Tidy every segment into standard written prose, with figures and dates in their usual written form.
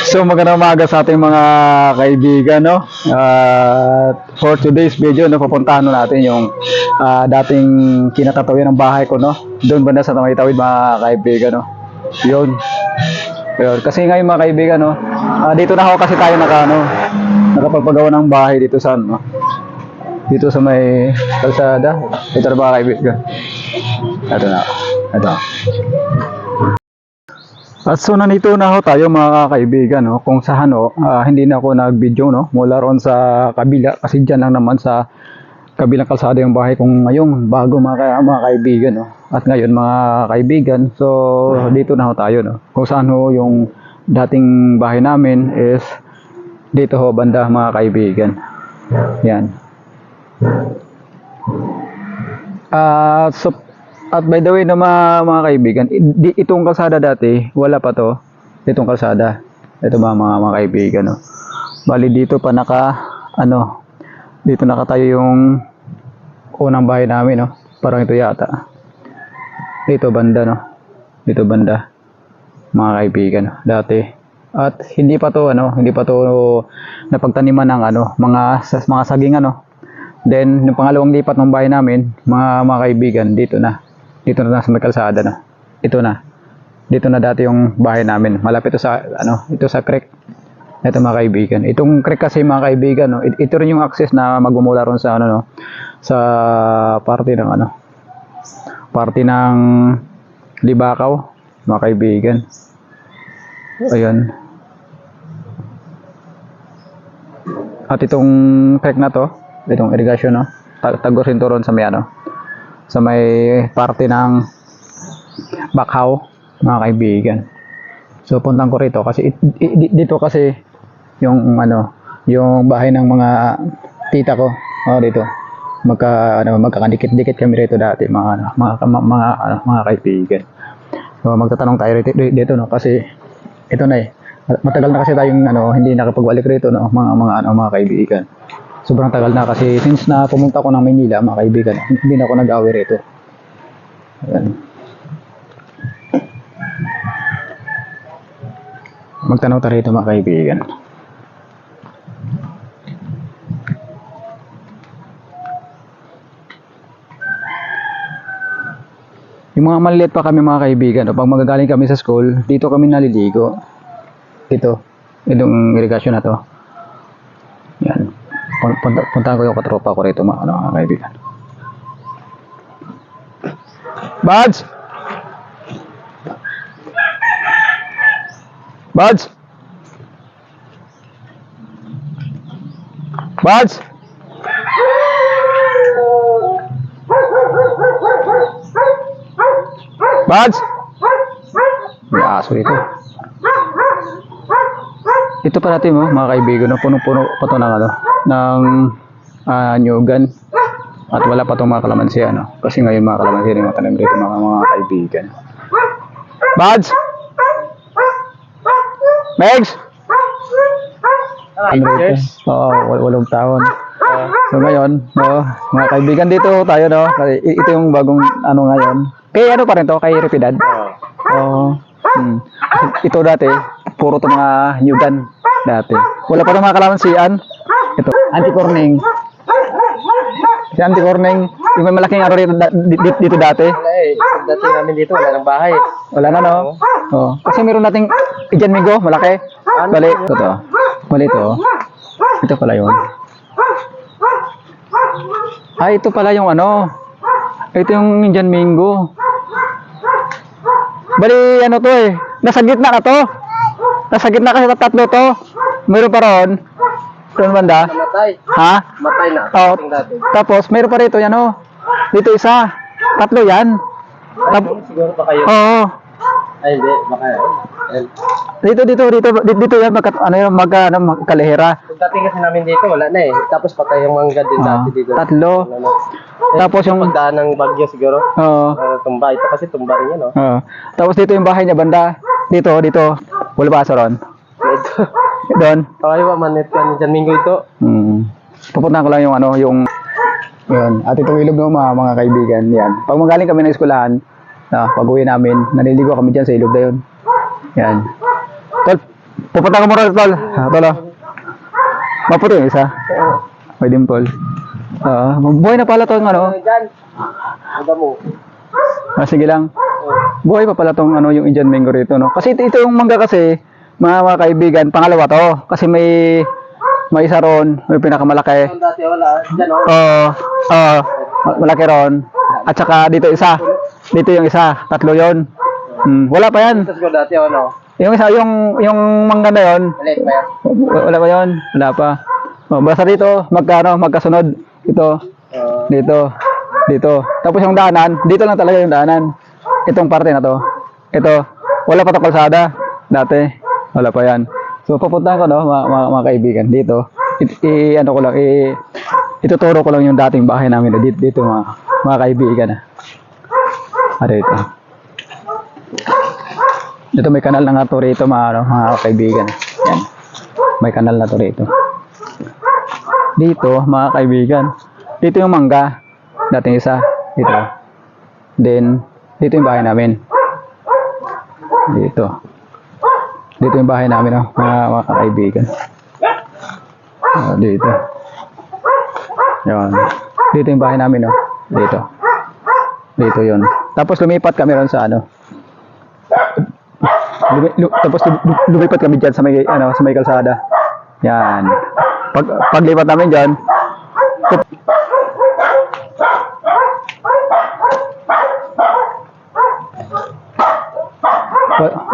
So magandang umaga sa ating mga kaibigan, no? For today's video, no, pupuntahan natin yung dating kinatatawin ng bahay ko, no? Doon banda sa may tawid, mga kaibigan, no? Yun. Yun. Kasi ngayon, mga kaibigan, no? Dito na ako kasi tayo nakapagpagawa ng bahay dito sa, no? Dito sa may kalsada. Ito na, mga kaibigan. Ito na. Ito. At so nandito na ho tayo, mga kaibigan, no, kung saan hindi na ako nag-video, no, mula roon sa kabila kasi diyan lang naman sa kabilang kalsada yung bahay kong ngayon bago, mga kaibigan, no. At ngayon, mga kaibigan, so dito na ho tayo, no, kung saan ho yung dating bahay namin is dito ho banda, mga kaibigan. Yan. At by the way, na mga kaibigan, itong kalsada dati, wala pa to. Itong kalsada. Ito mga kaibigan, no. Bali dito pa dito nakatayo yung unang bahay namin, no. Parang ito yata. Dito banda, no. Dito banda. Mga kaibigan, no, dati. At hindi pa to napagtaniman ng mga saging, Then yung pangalawang lipat ng bahay namin, mga kaibigan, dito na sa may kalsada, no. Ito na. Dito na dati yung bahay namin. Malapit to sa ito sa creek. Ito, mga kaibigan. Itong creek kasi, mga kaibigan, no, ito rin yung access na magmumula ron sa sa parte ng Libakaw, mga kaibigan. Ayun. At itong creek na to, itong irrigation, no, tagusin to ron sa may sa may parte ng Bakhaw, mga kaibigan. So puntan ko rito kasi dito kasi yung yung bahay ng mga tita ko. Dito. Magkakadikit-dikit kami rito dati, mga kaibigan. So magtatanong tayo dito, no, kasi ito na matagal na kasi tayong hindi nakapag-balik rito, no, mga kaibigan. Sobrang tagal na kasi since na pumunta ko ng Maynila, mga kaibigan, hindi na ako nag-awi rito. Ayan. Magtanaw tayo rito, mga kaibigan. Yung mga maliliit pa kami, mga kaibigan, pag magagaling kami sa school, dito kami naliligo. Itong irrigation na to. Yan. Puntahan ko yung katropa ko rito, mga kaibigan. Buds! Buds! Buds! Buds! May aso ito. Ito pa natin, mga kaibigan, punong-puno pa ito ng nyugan. At wala pa itong mga kalamansi, kasi ngayon mga kalamansi rin matanim rito, mga kaibigan. Buds! Megs! Walong taon. So ngayon, mga kaibigan, dito tayo, kasi ito yung bagong ngayon. Kay pa rin to, kay Repidad. Ito dati, puro itong mga nyugan dati. Wala pa itong mga kalamansian. Ito, anti-corning. Si anti-corning, yung may malaking dito dati. Dati namin dito, wala nang bahay. Wala na, no? Kasi meron nating Ijan Migo, malaki. Bali, ito. Bali ito. Ito pala yun. Ito pala yung ito yung Indian Mingo. Bali, to nasa gitna na to. Nasa gitna kasi tatlo to. Meron pa ron. Doon banda. Namatay. Ha? Matay na. Tapos, meron pa rito, dito isa. Tatlo yan. Siguro pa kayo. Oo. Ay, hindi. Baka Dito yan, magkalihira. Kung dati kasi namin dito, wala na Tapos patay yung mangga din dati dito. Tatlo. Tapos yung pagdaan ng bagyo siguro. Tumba. Ito kasi tumba rin yan, Tapos dito yung bahay niya banda. Dito. Wala ba ron? Ito. Doon. Tayo manit ka ni Jan Mingo ito. Pupuntahan ko lang yung yun. At itong ilog, mga kaibigan. Yan. Pag magaling kami ng eskwelahan, pag uwi namin, naliligo kami dyan sa ilog na yun. Yan. Tol, Pupunta ka muna, tol. Tol, oh. Maputi yung isa. May dimple. Buhay na pala tong ano. Diyan. Ang mo. Sige lang. Buhay pa pala tong ano, yung Indian mango rito, no? Kasi ito yung mangga kasi, mga kaibigan, pangalawa to. Kasi may isa ron, may pinakamalaki. Ang dati wala. Diyan oh. Malaki ron. At saka dito isa. Dito yung isa. Tatlo yon. Wala pa yan. Tapos ko dati ano. Yung isa, yung mangga na yon. Maliit pa yan. Wala pa yon. Wala pa. Basta dito, magkasunod. Ito. Dito. Tapos yung daanan, dito lang talaga yung daanan. Itong parte na to. Ito. Wala pa to kalsada. Dati. Wala pa yan. So, papuntahan ko, no, mga kaibigan, dito. Ano ko lang, ituturo ko lang yung dating bahay namin dito, mga kaibigan. Dito. Dito may kanal na nga to rito, mga kaibigan. Yan. May kanal na to rito. Dito, mga kaibigan. Dito yung mangga. Dating isa. Dito. Then, dito yung bahay namin. Dito. Dito yung bahay namin, oh, mga kaibigan. Dito. Yan. Dito yung bahay namin, oh. Dito. Dito yun. Tapos lumipat kami ron sa ano. Tapos lumipat kami dyan sa may kalsada. Yan. Paglipat namin dyan,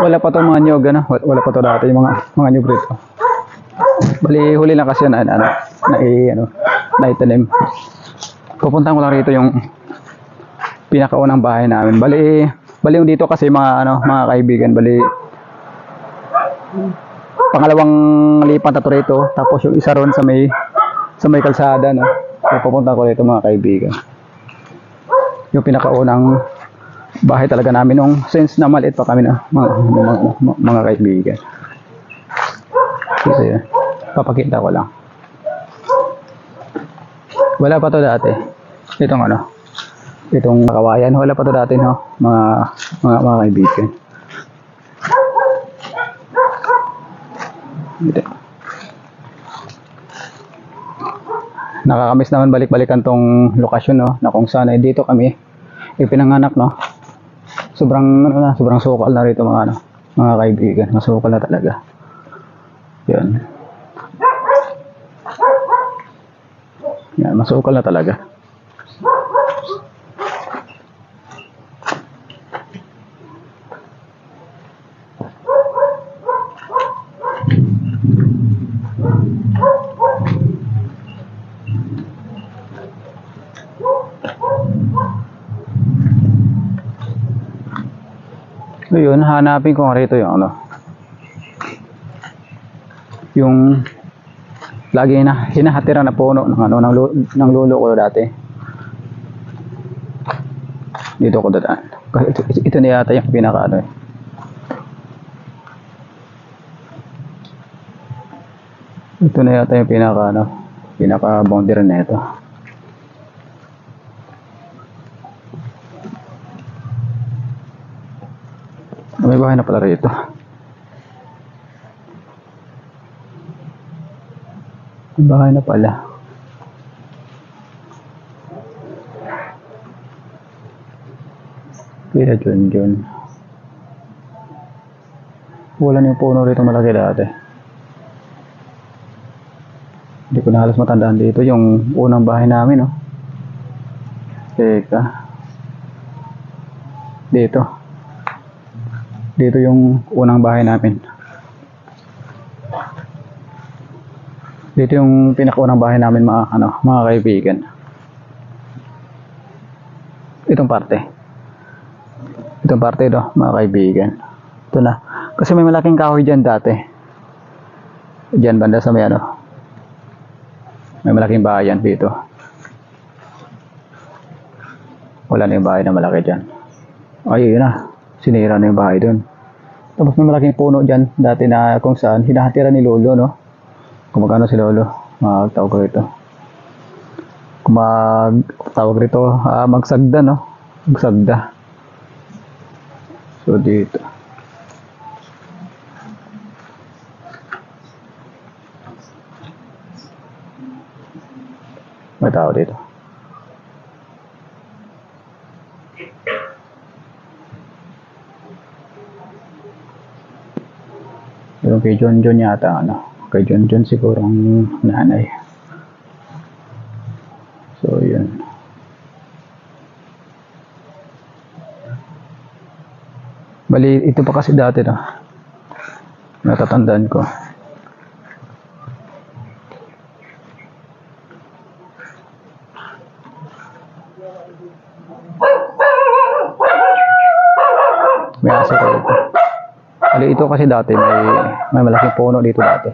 wala pa to mga nyog, ano? Wala pa to dati yung mga nyog rito. Bali, huli lang kasi na itanim. Pupuntahan ko lang rito yung pinakaunang bahay namin. Bali yung dito kasi mga kaibigan, bali pangalawang lipat na to rito, tapos yung isa ron sa may kalsada, no. So, pupuntahan ko rito, mga kaibigan. Yung pinakaunang bahay talaga namin nung since na maliit pa kami, na mga kaibigan. Kasi papakita ko lang. Wala pa to dati. Itong kawayan, wala pa to dati, no, mga kaibigan. Dito. Nakakamiss naman balik-balikan tong lokasyon, no, na kung saan dito kami ipinanganak, no. Sobrang sukal na rito, mga kaibigan. Masukal na talaga. Yan. Yan, masukal na talaga. So yun, hanapin ko nga rito yung lagi na hinahatira na puno ng lulo ko dati. Dito ko dadaan. Ito na yata yung pinaka Ito na yata yung pinaka boundary na ito. May bahay na pala rito. May bahay na pala. Kaya John. Wala na yung puno rito malaki dati. Hindi ko na halos matandaan dito yung unang bahay namin, no. Teka. Dito yung unang bahay namin. Dito yung pinakaunang bahay namin, mga kaibigan. Itong parte ito, mga kaibigan. Ito na. Kasi may malaking kahoy dyan dati. Dyan banda sa may may malaking bahayan dito. Wala na yung bahay na malaki dyan. Ay, yun na. Sinira na yung bahay doon. Tapos may malaking puno dyan dati na kung saan hinahatira ni Lolo, no? Kung magkano si Lolo, magtawag ko rito. Kung magtawag rito, magsagda, no? Magsagda. So dito. May tao dito. Yung kay John John yata, ano. Kay John John siguro ang nanay. So, yun. Bali, ito pa kasi dati na. Natatandaan ko. May aso ko dito. Bali, ito kasi dati may malaking puno dito dati.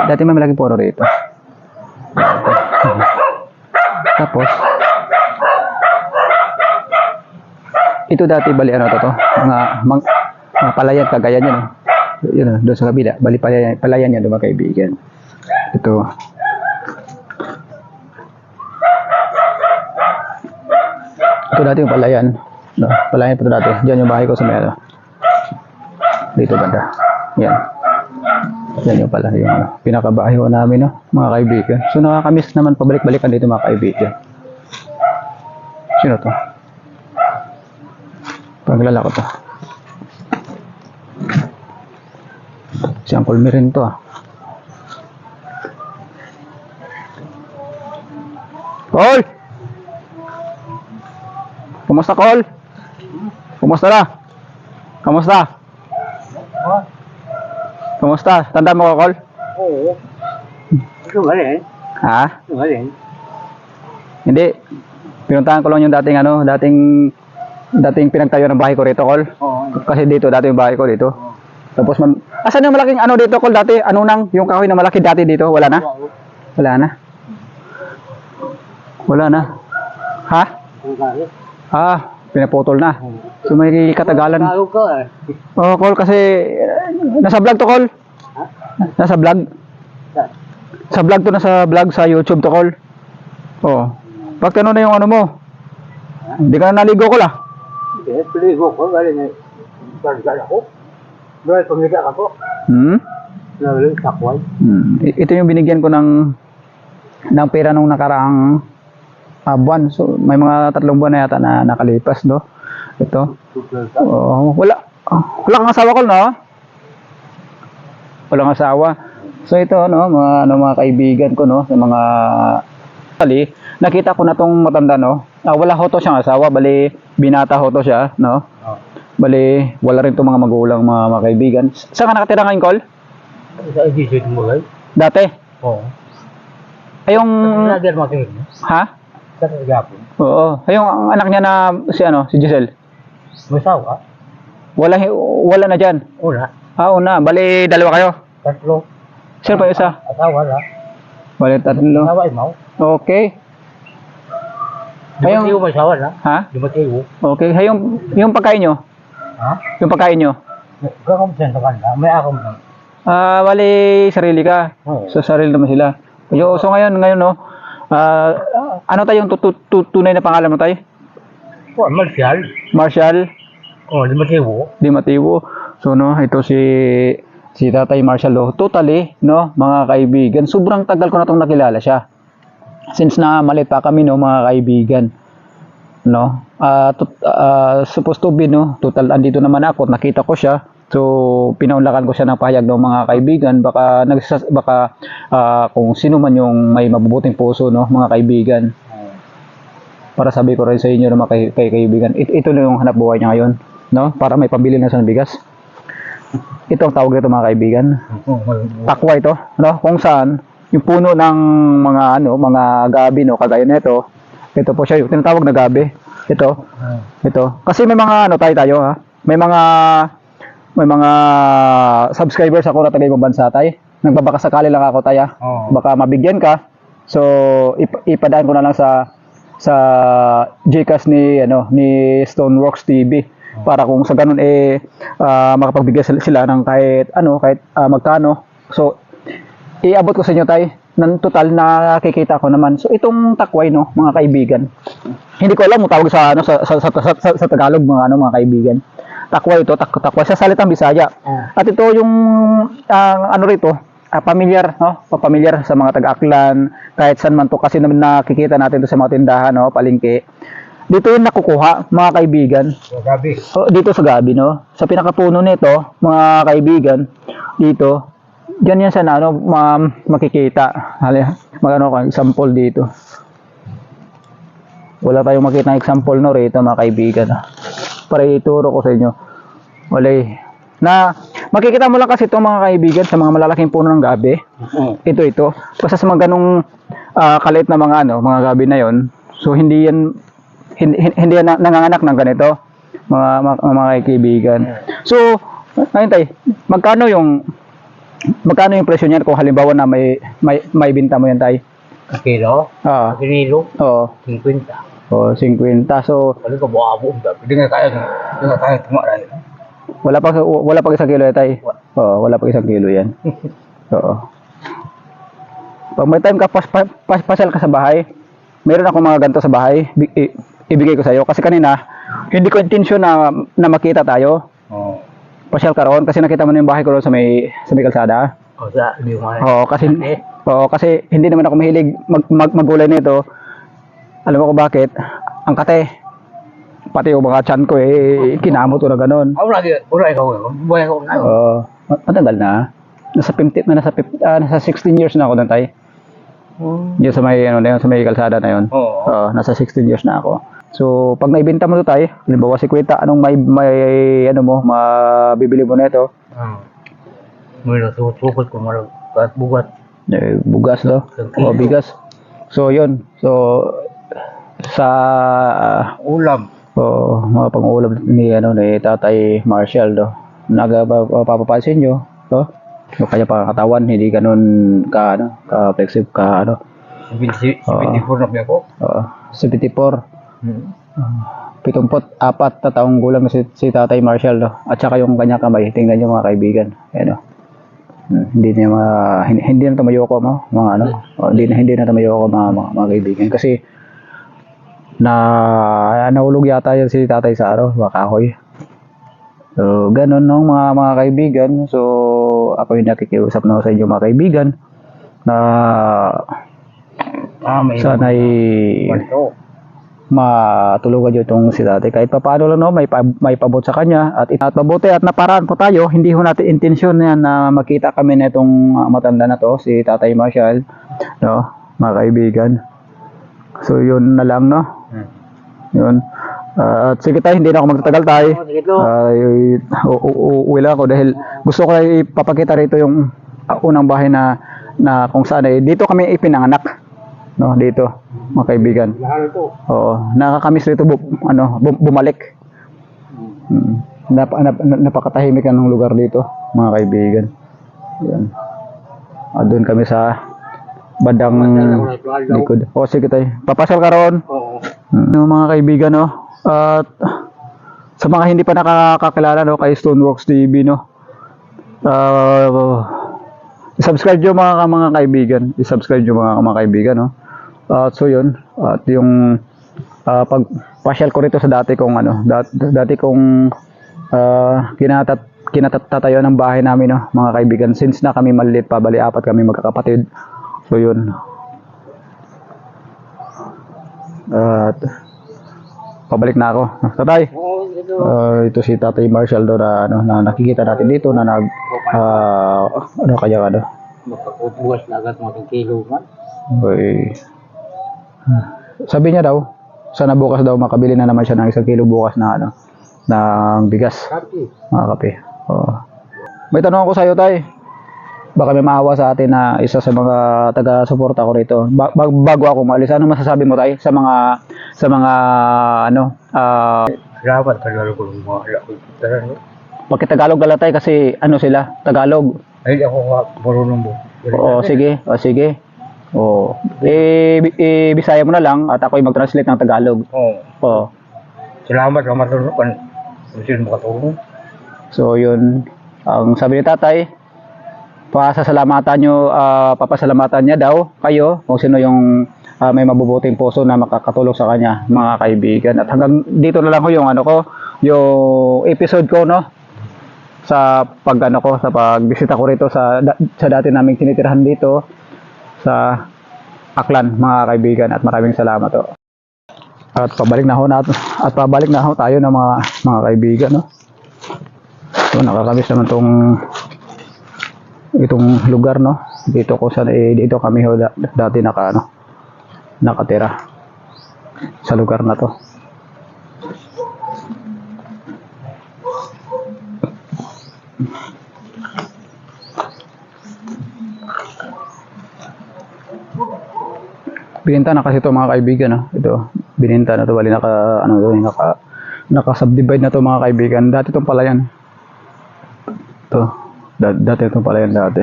Dati may malaking puno rito. Tapos, ito dati bali ano to? Mga palayan kagaya niyan. Yun doon sa kabila. Bali palayan yan, mga kaibigan. Ito. Ito dati yung palayan. No, palayan ito dati. Diyan yung bahay ko sa may ano. Dito banda. Yan. Yan yung pala yung pinakabahay ko namin, no, mga kaibigan. So nakakamiss naman pabalik-balikan dito, mga kaibigan. Sino to? Paglala ko to. Si Uncle Mirin to, ah. Col! Kumusta, Col? Kumusta na? Kumusta? Kumusta? Tanda mo ko, Col? Oo. Ito ba rin? Ha? Ito ba rin? Hindi. Pinuntahan ko lang yung dating pinagtayo ng bahay ko rito, Col. Oo. Kasi dito, dati yung bahay ko dito. Tapos, asan yung malaking ano dito, Col, dati? Ano nang, yung kahoy na malaki dati dito? Wala na? Wala na? Wala na? Ha? Ah, pinaputol na. So, may katagalan. Tao ka eh. Oh, Col, kasi nasa vlog to, Col. Nasa vlog. Sa vlog to, nasa vlog sa YouTube to, Col. Oh. Bakit ano na yung ano mo? Hindi ka na naligo, Col, ah. Hindi, piligo ko. Galing eh. Bargal ako. Dahil pumika ako. Galing sakway. Ito yung binigyan ko ng pera nung nakaraang buwan. So, may mga 3 buwan na yata na nakalipas, no? Ito. Wala kang asawa, Col, no? Walang asawa. So ito, no, mga kaibigan ko, no, sa mga nakita ko na tong matanda, no. Wala ho to siyang asawa, bali binata ho to siya, no. Bali wala rin to mga magulang, mga kaibigan. Saan ka nakatira ngayon, Col? Sa edisyon mo lang? Dati? Oo. Ayong Nadir makinig mo? ha? Sa gapon. Oo. Ayong ang anak niya na si Giselle. Masawa? Wala na diyan. Una. Una. Bali dalawa kayo. 3. Sino pa yung isa? Asawa na. Bali 3. Asawa mo? Okay. Lumatiyo mo asawa na? Ha? Lumatiyo. Okay. Yung pagkain nyo? Ha? Yung pagkain nyo? Gagawin sa kanya. May akong lang. Bali sarili ka. Oo. So sarili naman sila. So ngayon no. Ano tayo yung tunay na pangalan mo tayo? Marshall. Marshall Lumatiyo. Di Matiwo. So no, ito si Tatay Marshall, oh. Totally, no, mga kaibigan, sobrang tagal ko na tong nakilala siya. Since na maliit pa kami, no, mga kaibigan. No? Supposed to be, no, total andito naman ako, nakita ko siya. So pinaunlakan ko siya ng pahayag ng mga kaibigan, baka kung sino man yung may mabubuting puso, no, mga kaibigan. Para sabi ko rin sa inyo, no, mga kaibigan, ito na yung hanap buhay niya ngayon, no, para may pambili na siya ng bigas. Ito ang tawag nito, mga kaibigan. Takwa ito, no, kung saan yung puno ng mga gabi, no, kagaya nito. Ito po siya yung tinatawag na gabi. Ito. Kasi may mga tayo ha. May mga subscribers ako na taga ibang bansa tayo. Nagbabaka sakali lang ako tayo. Baka mabigyan ka. So ipadaan ko na lang sa GCash ni Stoneworks TV para kung sa ganun makapagbigay sila ng kahit magkano. So iabot ko sa inyo tay, ng total na nakikita ko naman. So itong takway no, mga kaibigan. Hindi ko alam kung tawag sa ano sa Tagalog mga kaibigan. Takway ito, takway sa salitang Bisaya. At ito yung ano rito, pamilyar no, pamilyar sa mga taga-Aklan, kahit saan man to kasi nakikita natin to sa mga tindahan no, palengke. Dito yung nakukuha, mga kaibigan. Gabi. Dito sa gabi no, sa pinakapuno nito, mga kaibigan, dito diyan yan sa ano, makikita. Magano ko example dito. Wala tayong makita ng example no rito mga kaibigan. Para ituro ko sa inyo. Wala na makikita mo lang kasi ito mga kaibigan sa mga malalaking puno ng gabi. Ito. Basta sa mga ganung kaliit na mga ano, mga gabi na yon. So hindi yan nanganganak ng ganito mga kaibigan. So ngayon tay, magkano yung presyo niyan kung halimbawa na may binta mo yan tay? Kilo? Kilo? Oo. 50. Oh, 50. So, Kali ka buabo. Hindi nga kaya tumaray. wala pa isang kilo tay. Oo, wala pa isang kilo yan. Oo. Pag may time ka pasyal ka sa bahay, meron ako mga ganito sa bahay, ibigay ko sa iyo kasi kanina hindi ko intensyon na makita tayo. Oo. Pasyal ka roon kasi nakita mo na yung bahay ko roon sa may kalsada. Hindi mo Oo, kasi hindi naman ako mahilig magulay nito. Alam mo ko bakit? Ang kate. Pati yung mga tiyan ko kinamot ko na ganun. Wala ikaw. Buhay ko na. Oo, matagal na. Nasa 16 years na ako doon tay. Yung sa may sa may kalsada na yon. Oo, nasa 16 years na ako. So, pag naibenta mo to tay, halimbawa 50, anong may ano mo, mabibili mo nito? May nasusukot ko marag at bugat. Bugas no? O bigas. So, yun. So, sa Ulam. mga pang-ulam ni Tatay Marshall no. Nagpapapansin nyo, no? Yung kanya pangkatawan, hindi ganun ka flexible ka 74 na ba ako? 74. 74 na taong gulang na si Tatay Marshall no? At saka yung kanya kamay, tingnan nyo mga kaibigan. Ayan, no? Hindi na tumayo ko hindi na tumayo ko mga kaibigan kasi nahulog yata yan si Tatay sa kahoy. So ganun no mga kaibigan. So ako yung nakikiusap na sa inyo mga kaibigan na sana'y matulungan nyo itong si Tatay kahit papaano lang no, may pabot sa kanya at mabuti at naparaan po tayo, hindi ho natin intensyon yan na makita kami na itong matanda na to, si Tatay Marshall no, mga kaibigan. So yun na lang no. Yun. At sige tayo, hindi na ako magtatagal tayo. Uwi lang ako dahil gusto ko lang ipapakita rito yung unang bahay na kung saan dito kami ipinanganak no, dito mga kaibigan. Oo, nakakamiss rito bumalik. Napakatahimik ng lugar dito mga kaibigan. Yan. Doon kami sa bandang likod. O sige tayo, papasal ka roon. Mga kaibigan no. At sa mga hindi pa nakakakilala no kay Stoneworks TV no. I-subscribe nyo mga kaibigan. I-subscribe nyo mga kaibigan no. So yun, at yung pagpasyal ko rito sa dati kong kinatatayo ng bahay namin no, mga kaibigan, since na kami maliit pa, bali 4 kami magkakapatid. So yun. At pabalik na ako. Tatay. Ito si Tatay Marshall do na nakikita natin dito na Magkakubugas na agad mga kilo man. Sabi niya daw, sana bukas daw makabili na naman siya ng 1 kilo bukas na ng bigas. Mga kape. May tanong ako sa iyo, Tay. Baka may maawa sa atin na isa sa mga taga-suporta ko rito. Bago ako maalis, ano masasabi mo, Tay, sa mga Dapat Tagalog ko mga Bakit Tagalog gala, Tay? Kasi sila, Tagalog. Ay, ako marunong mo. Sige. Bisaya mo na lang at ako'y mag-translate ng Tagalog. Salamat ka matulog. Sino makatulong? So, yun. Ang sabi ni Tatay, pasasalamatan nyo, papasalamatan niya daw kayo kung sino yung may mabubuting puso na makakatulong sa kanya, mga kaibigan. At hanggang dito na lang ko yung yung episode ko, no, sa sa pagbisita ko rito sa dati naming tinitirahan dito sa Aklan, mga kaibigan. At maraming salamat to. At pabalik na ho tayo ng mga kaibigan, no. So nakakamiss naman itong lugar, no. Dito kami ho dati nakatira sa lugar na to. Bininta na kasi ito, mga kaibigan, no? Ito, bininta na ito, bali naka-subdivide na ito, mga kaibigan. Dati itong palayan. Ito, dati itong palayan dati.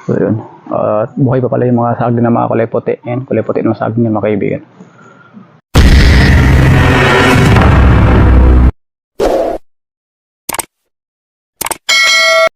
So, yun. Buhay pa pala yung mga saging na mga kulay puti. Yan, kulay puti ng saging yung mga kaibigan.